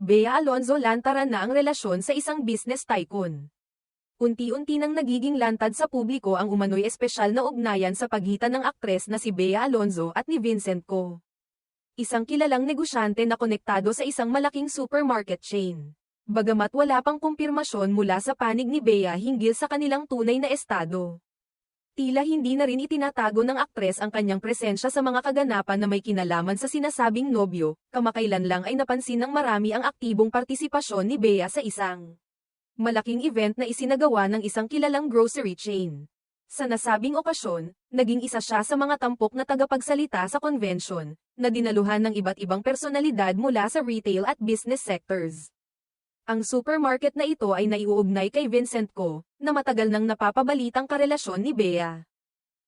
Bea Alonzo lantaran na ang relasyon sa isang business tycoon. Unti-unti nang nagiging lantad sa publiko ang umano'y espesyal na ugnayan sa pagitan ng aktres na si Bea Alonzo at ni Vincent Co. Isang kilalang negosyante na konektado sa isang malaking supermarket chain. Bagamat wala pang kumpirmasyon mula sa panig ni Bea hinggil sa kanilang tunay na estado. Tila hindi na rin itinatago ng aktres ang kanyang presensya sa mga kaganapan na may kinalaman sa sinasabing nobyo, kamakailan lang ay napansin ng marami ang aktibong partisipasyon ni Bea sa isang malaking event na isinagawa ng isang kilalang grocery chain. Sa nasabing okasyon, naging isa siya sa mga tampok na tagapagsalita sa convention, na dinaluhan ng iba't ibang personalidad mula sa retail at business sectors. Ang supermarket na ito ay naiuugnay kay Vincent Co., na matagal nang napapabalitang karelasyon ni Bea.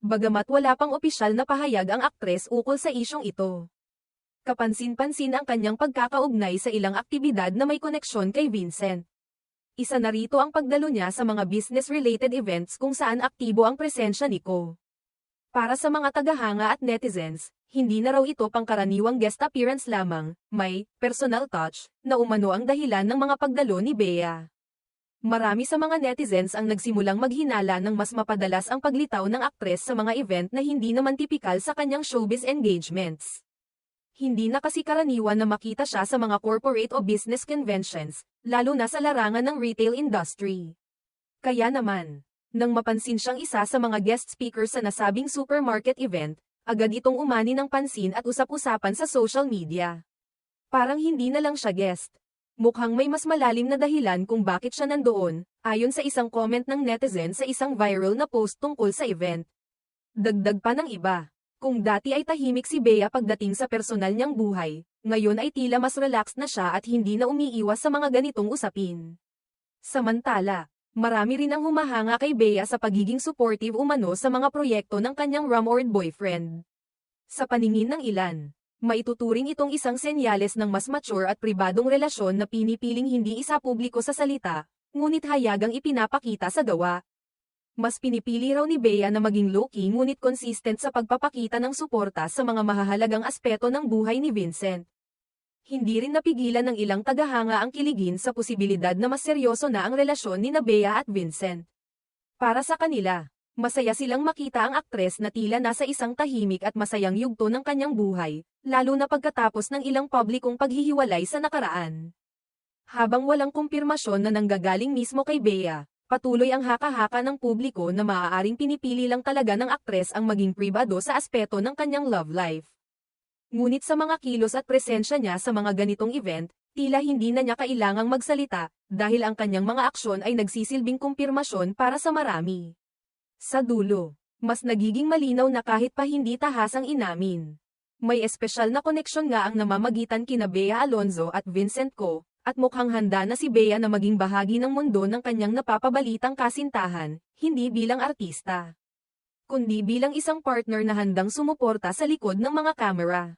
Bagamat wala pang opisyal na pahayag ang aktres ukol sa isyong ito. Kapansin-pansin ang kanyang pagkakaugnay sa ilang aktibidad na may koneksyon kay Vincent. Isa na rito ang pagdalo niya sa mga business-related events kung saan aktibo ang presensya ni Co. Para sa mga tagahanga at netizens, hindi na raw ito pangkaraniwang guest appearance lamang, may personal touch na umano ang dahilan ng mga pagdalo ni Bea. Marami sa mga netizens ang nagsimulang maghinala ng mas mapadalas ang paglitaw ng aktres sa mga event na hindi naman tipikal sa kanyang showbiz engagements. Hindi na kasi karaniwan na makita siya sa mga corporate o business conventions, lalo na sa larangan ng retail industry. Kaya naman, nang mapansin siyang isa sa mga guest speakers sa nasabing supermarket event, agad itong umani ng pansin at usap-usapan sa social media. Parang hindi na lang siya guest. Mukhang may mas malalim na dahilan kung bakit siya nandoon, ayon sa isang comment ng netizen sa isang viral na post tungkol sa event. Dagdag pa ng iba, kung dati ay tahimik si Bea pagdating sa personal niyang buhay, ngayon ay tila mas relaxed na siya at hindi na umiiwas sa mga ganitong usapin. Samantala, marami rin ang humahanga kay Bea sa pagiging supportive umano sa mga proyekto ng kanyang rumored boyfriend. Sa paningin ng ilan, maituturing itong isang senyales ng mas mature at pribadong relasyon na pinipiling hindi isa publiko sa salita, ngunit hayagang ipinapakita sa gawa. Mas pinipili raw ni Bea na maging low-key ngunit consistent sa pagpapakita ng suporta sa mga mahahalagang aspeto ng buhay ni Vincent. Hindi rin napigilan ng ilang tagahanga ang kiligin sa posibilidad na mas seryoso na ang relasyon ni Bea at Vincent. Para sa kanila, masaya silang makita ang aktres na tila nasa isang tahimik at masayang yugto ng kanyang buhay, lalo na pagkatapos ng ilang publikong paghihiwalay sa nakaraan. Habang walang kumpirmasyon na nanggagaling mismo kay Bea, patuloy ang haka-haka ng publiko na maaaring pinipili lang talaga ng aktres ang maging pribado sa aspeto ng kanyang love life. Ngunit sa mga kilos at presensya niya sa mga ganitong event, tila hindi na niya kailangang magsalita, dahil ang kanyang mga aksyon ay nagsisilbing kumpirmasyon para sa marami. Sa dulo, mas nagiging malinaw na kahit pa hindi tahasang inamin. May espesyal na koneksyon nga ang namamagitan kina Bea Alonzo at Vincent Co., at mukhang handa na si Bea na maging bahagi ng mundo ng kanyang napapabalitang kasintahan, hindi bilang artista, kundi bilang isang partner na handang sumuporta sa likod ng mga kamera.